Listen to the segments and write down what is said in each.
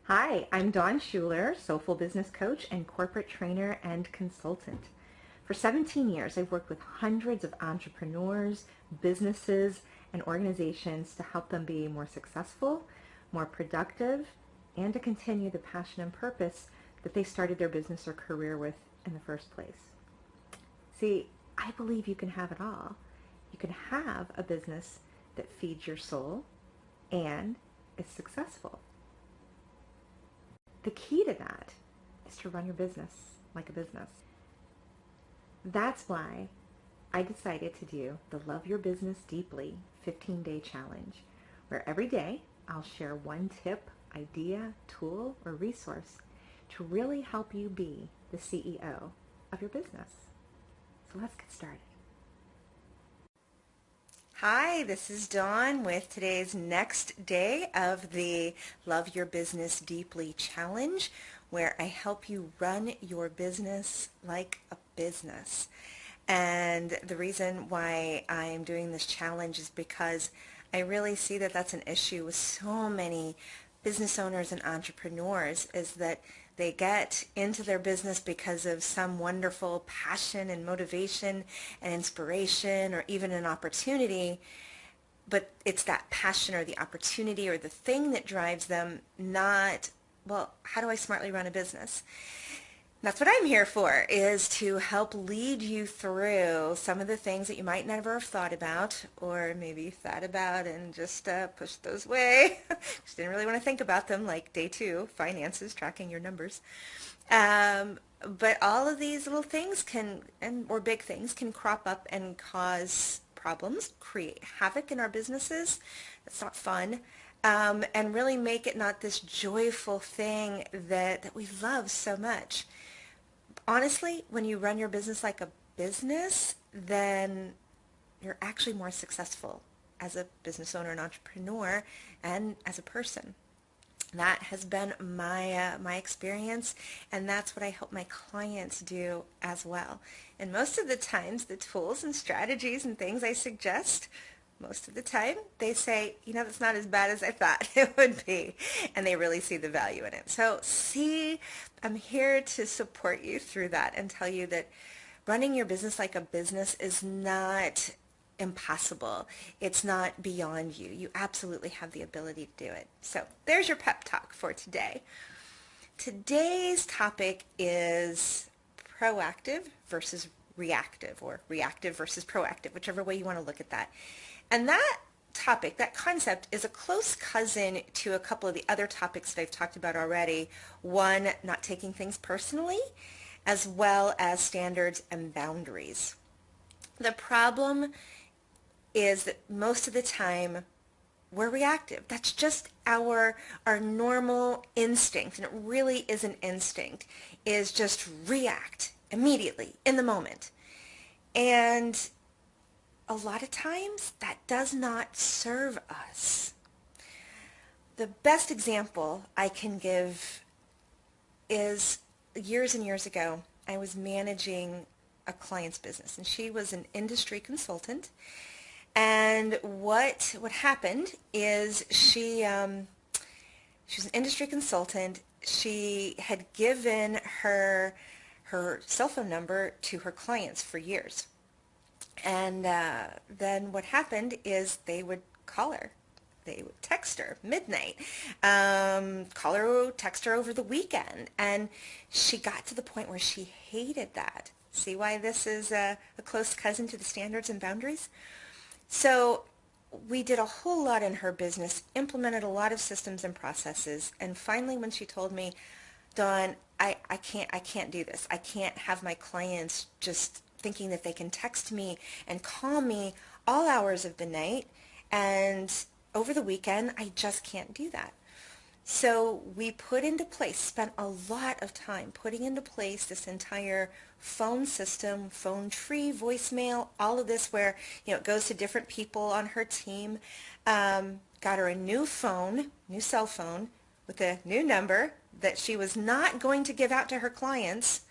Hi, I'm Dawn Schuler, Soulful Business Coach and Corporate Trainer and Consultant. For 17 years, I've worked with hundreds of entrepreneurs, businesses, and organizations to help them be more successful, more productive, and to continue the passion and purpose that they started their business or career with in the first place. See, I believe you can have it all. You can have a business that feeds your soul and is successful. The key to that is to run your business like a business. That's why I decided to do the Love Your Business Deeply 15-day challenge, where every day I'll share one tip, idea, tool, or resource to really help you be the CEO of your business. So let's get started. Hi, this is Dawn with today's next day of the Love Your Business Deeply challenge, where I help you run your business like a business. And the reason why I'm doing this challenge is because I really see that that's an issue with so many business owners and entrepreneurs, is that they get into their business because of some wonderful passion and motivation and inspiration or even an opportunity, but it's that passion or the opportunity or the thing that drives them, not, well, how do I smartly run a business? That's what I'm here for, is to help lead you through some of the things that you might never have thought about, or maybe thought about and just pushed those away. Just didn't really want to think about them, like day 2, finances, tracking your numbers. But all of these little things or big things can crop up and cause problems, create havoc in our businesses. That's not fun. And really make it not this joyful thing that we love so much. Honestly, when you run your business like a business, then you're actually more successful as a business owner and entrepreneur and as a person. That has been my experience, and that's what I help my clients do as well. And most of the times, the tools and strategies and things I suggest, most of the time, they say, that's not as bad as I thought it would be, and they really see the value in it. So see, I'm here to support you through that and tell you that running your business like a business is not impossible. It's not beyond you. You absolutely have the ability to do it. So there's your pep talk for today. Today's topic is proactive versus reactive, or reactive versus proactive, whichever way you want to look at that. And that topic, that concept, is a close cousin to a couple of the other topics that I've talked about already. One, not taking things personally, as well as standards and boundaries. The problem is that most of the time we're reactive. That's just our normal instinct, and it really is an instinct, is just react immediately in the moment. And a lot of times that does not serve us. The best example I can give is years and years ago, I was managing a client's business, and she was an industry consultant. And what happened is she was an industry consultant. She had given her cell phone number to her clients for years. And then what happened is they would call her. They would text her midnight, call her, text her over the weekend. And she got to the point where she hated that. See why this is a close cousin to the standards and boundaries? So we did a whole lot in her business, implemented a lot of systems and processes, and finally when she told me, Dawn, I can't do this. I can't have my clients just thinking that they can text me and call me all hours of the night, and over the weekend, I just can't do that. So we put into place, spent a lot of time putting into place this entire phone system, phone tree, voicemail, all of this where, it goes to different people on her team. Got her a new phone, new cell phone with a new number that she was not going to give out to her clients,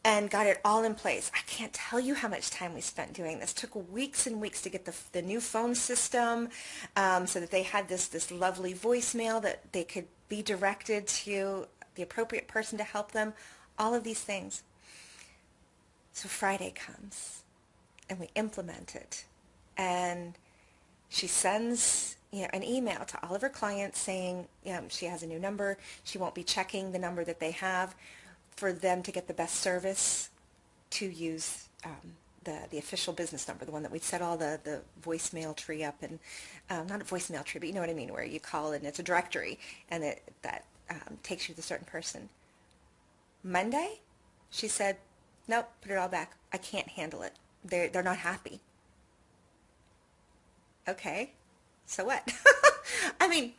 and got it all in place. I can't tell you how much time we spent doing this. It took weeks and weeks to get the new phone system, so that they had this lovely voicemail that they could be directed to the appropriate person to help them, all of these things. So Friday comes and we implement it. And she sends an email to all of her clients saying she has a new number. She won't be checking the number that they have for them to get the best service to use the official business number, the one that we set all the voicemail tree up, and not a voicemail tree, but you know what I mean, where you call and it's a directory, and that takes you to a certain person. Monday, she said, nope, put it all back. I can't handle it. They're not happy. Okay, so what? I mean,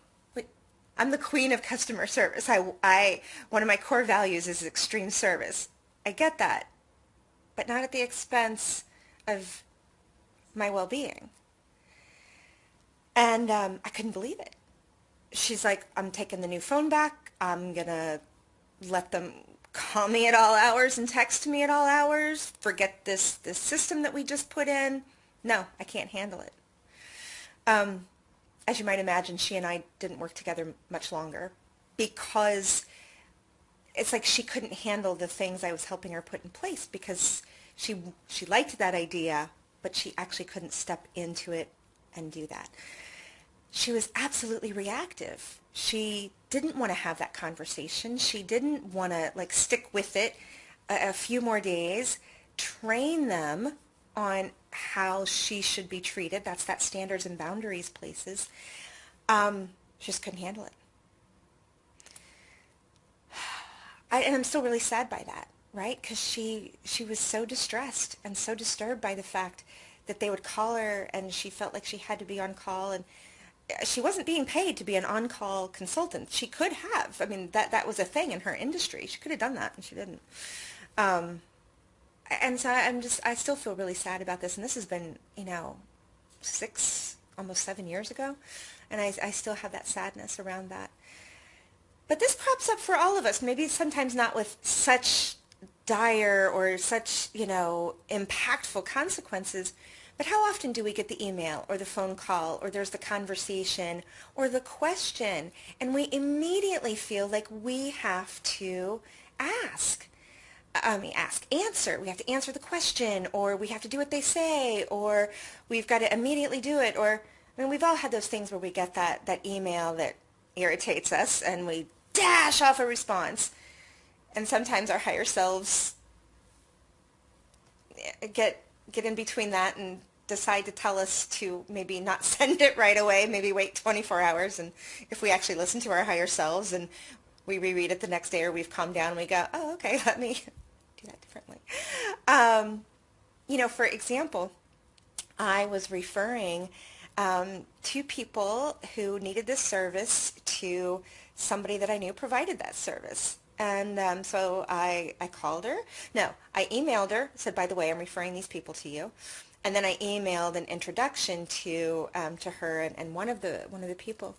I'm the queen of customer service. One of my core values is extreme service. I get that, but not at the expense of my well-being. And I couldn't believe it. She's like, I'm taking the new phone back. I'm going to let them call me at all hours and text me at all hours. Forget this system that we just put in. No, I can't handle it. As you might imagine, she and I didn't work together much longer because it's like she couldn't handle the things I was helping her put in place because she liked that idea, but she actually couldn't step into it and do that. She was absolutely reactive. She didn't want to have that conversation. She didn't want to stick with it a few more days, train them on how she should be treated. That's that standards and boundaries places. She just couldn't handle it. And I'm still really sad by that, right? Because she was so distressed and so disturbed by the fact that they would call her and she felt like she had to be on call, and she wasn't being paid to be an on-call consultant. She could have. I mean, that was a thing in her industry. She could have done that, and she didn't. And so I still feel really sad about this. And this has been, 6, almost 7 years ago. And I still have that sadness around that. But this pops up for all of us. Maybe sometimes not with such dire or such, impactful consequences. But how often do we get the email or the phone call or there's the conversation or the question and we immediately feel like we have to answer. We have to answer the question, or we have to do what they say, or we've got to immediately do it. Or, we've all had those things where we get that email that irritates us and we dash off a response. And sometimes our higher selves get in between that and decide to tell us to maybe not send it right away, maybe wait 24 hours. And if we actually listen to our higher selves and we reread it the next day, or we've calmed down and we go, oh, okay, let me do that differently. For example, I was referring two people who needed this service to somebody that I knew provided that service. And so I called her. No, I emailed her, said, by the way, I'm referring these people to you. And then I emailed an introduction to her and one of the people.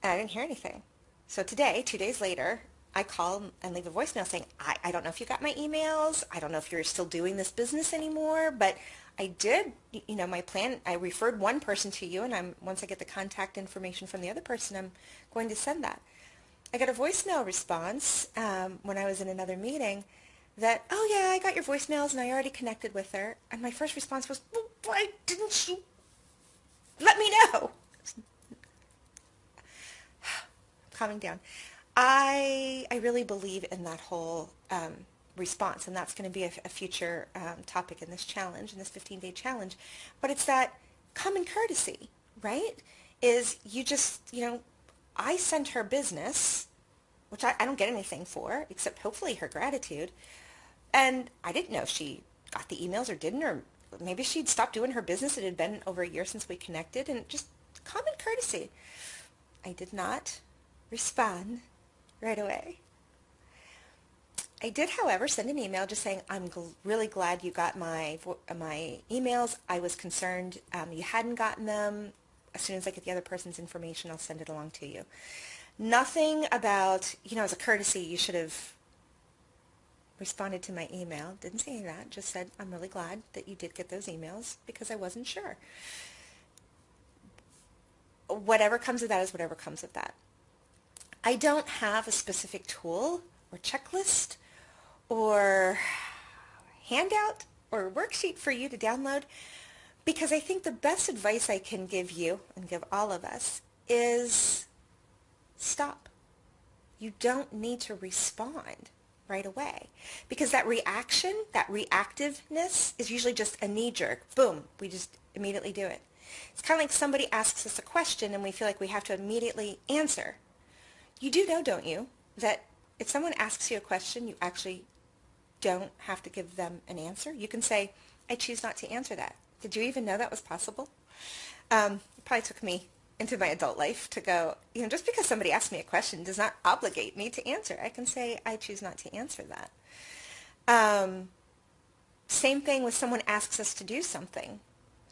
And I didn't hear anything. So today, 2 days later, I call and leave a voicemail saying, I don't know if you got my emails. I don't know if you're still doing this business anymore, but I did, my plan, I referred one person to you, and once I get the contact information from the other person, I'm going to send that. I got a voicemail response when I was in another meeting that, oh yeah, I got your voicemails and I already connected with her. And my first response was, well, why didn't you let me know? Calming down. I really believe in that whole response, and that's going to be a future topic in this challenge, in this 15-day challenge. But it's that common courtesy, right? Is you just, I sent her business, which I don't get anything for, except hopefully her gratitude. And I didn't know if she got the emails or didn't, or maybe she'd stopped doing her business. It had been over a year since we connected, and just common courtesy. I did not respond right away. I did, however, send an email just saying, I'm really glad you got my emails. I was concerned you hadn't gotten them. As soon as I get the other person's information, I'll send it along to you. Nothing about, as a courtesy, you should have responded to my email. Didn't say any of that. Just said, I'm really glad that you did get those emails because I wasn't sure. Whatever comes of that is whatever comes of that. I don't have a specific tool or checklist or handout or worksheet for you to download, because I think the best advice I can give you and give all of us is stop. You don't need to respond right away, because that reaction, that reactiveness is usually just a knee-jerk. Boom, we just immediately do it. It's kind of like somebody asks us a question and we feel like we have to immediately answer. You do know, don't you, that if someone asks you a question, you actually don't have to give them an answer. You can say, I choose not to answer that. Did you even know that was possible? It probably took me into my adult life to go, just because somebody asks me a question does not obligate me to answer. I can say, I choose not to answer that. Same thing with someone asks us to do something.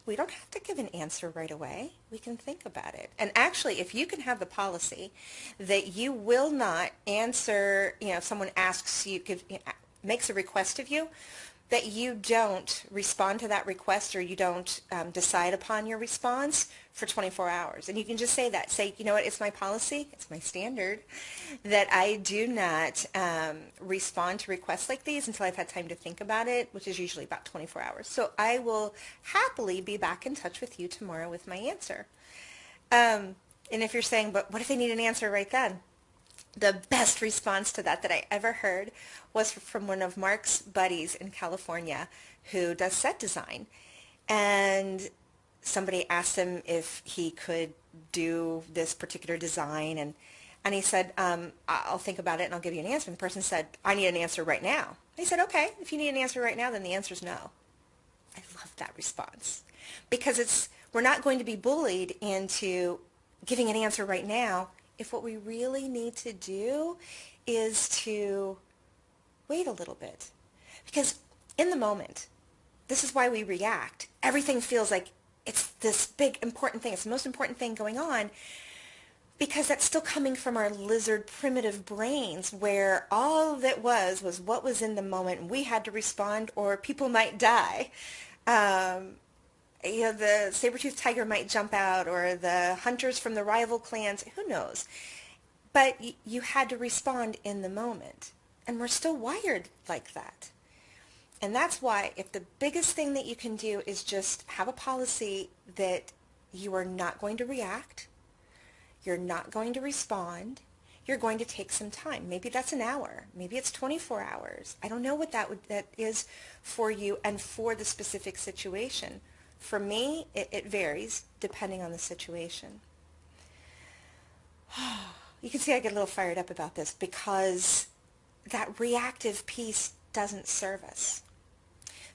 We don't have to give an answer right away. We can think about it. And actually, if you can have the policy that you will not answer, if someone asks you, makes a request of you, that you don't respond to that request, or you don't decide upon your response for 24 hours. And you can just say that. Say, you know what, it's my policy, it's my standard, that I do not respond to requests like these until I've had time to think about it, which is usually about 24 hours. So I will happily be back in touch with you tomorrow with my answer. And if you're saying, but what if they need an answer right then? The best response to that I ever heard was from one of Mark's buddies in California who does set design. And somebody asked him if he could do this particular design, and he said, I'll think about it and I'll give you an answer. And the person said, I need an answer right now. And he said, okay, if you need an answer right now, then the answer is no. I love that response, because we're not going to be bullied into giving an answer right now if what we really need to do is to wait a little bit. Because in the moment, this is why we react. Everything feels like it's this big important thing. It's the most important thing going on, because that's still coming from our lizard primitive brains, where all that was what was in the moment, and we had to respond or people might die. The saber-toothed tiger might jump out, or the hunters from the rival clans, who knows. But you had to respond in the moment. And we're still wired like that. And that's why, if the biggest thing that you can do is just have a policy that you are not going to react, you're not going to respond, you're going to take some time. Maybe that's an hour. Maybe it's 24 hours. I don't know what that is for you and for the specific situation. For me, it varies depending on the situation. You can see I get a little fired up about this, because that reactive piece doesn't serve us.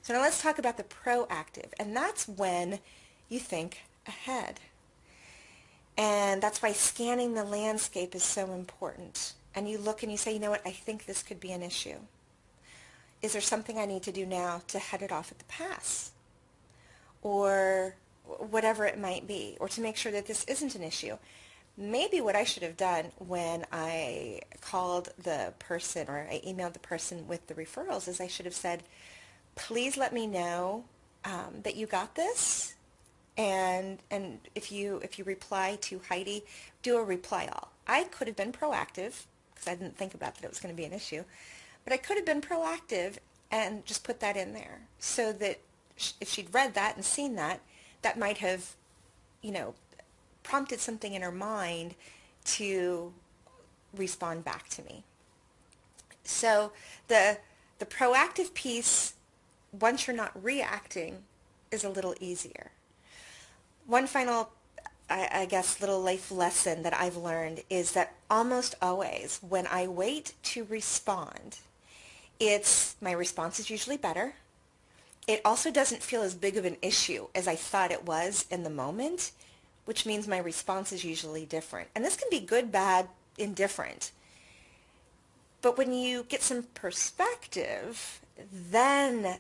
So now let's talk about the proactive, and that's when you think ahead. And that's why scanning the landscape is so important. And you look and you say, you know what, I think this could be an issue. Is there something I need to do now to head it off at the pass? Or whatever it might be, or to make sure that this isn't an issue. Maybe what I should have done when I called the person, or I emailed the person with the referrals, is I should have said, please let me know that you got this, and if you reply to Heidi, do a reply all. I could have been proactive, because I didn't think about that it was going to be an issue, but I could have been proactive and just put that in there, so that if she'd read that and seen that, that might have, prompted something in her mind to respond back to me. So the proactive piece, once you're not reacting, is a little easier. One final, I guess, little life lesson that I've learned is that almost always when I wait to respond, my response is usually better. It also doesn't feel as big of an issue as I thought it was in the moment, which means my response is usually different. And this can be good, bad, indifferent. But when you get some perspective, then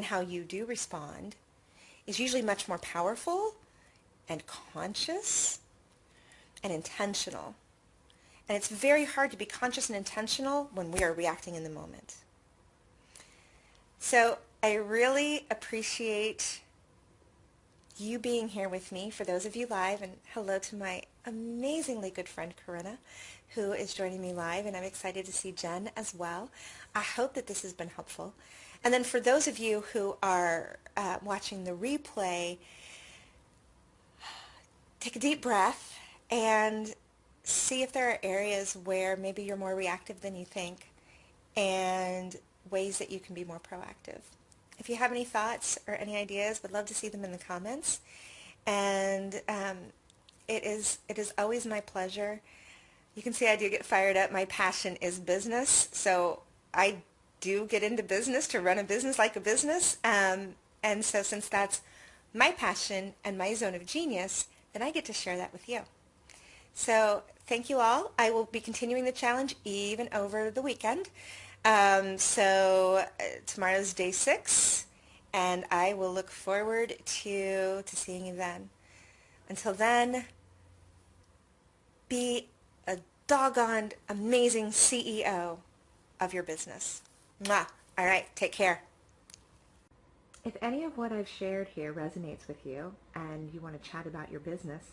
how you do respond is usually much more powerful and conscious and intentional. And it's very hard to be conscious and intentional when we are reacting in the moment. So I really appreciate you being here with me, for those of you live, and hello to my amazingly good friend Corinna, who is joining me live, and I'm excited to see Jen as well. I hope that this has been helpful. And then for those of you who are watching the replay, take a deep breath and see if there are areas where maybe you're more reactive than you think and ways that you can be more proactive. If you have any thoughts or any ideas, would love to see them in the comments. And it is always my pleasure. You can see I do get fired up. My passion is business, so I do get into business to run a business like a business. And so since that's my passion and my zone of genius, then I get to share that with you. So thank you all. I will be continuing the challenge even over the weekend. Tomorrow's day 6, and I will look forward to seeing you then. Until then, be a doggone amazing CEO of your business. Mwah. All right, take care. If any of what I've shared here resonates with you and you want to chat about your business,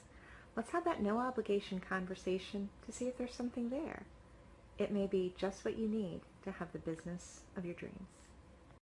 let's have that no obligation conversation to see if there's something there. It may be just what you need to have the business of your dreams.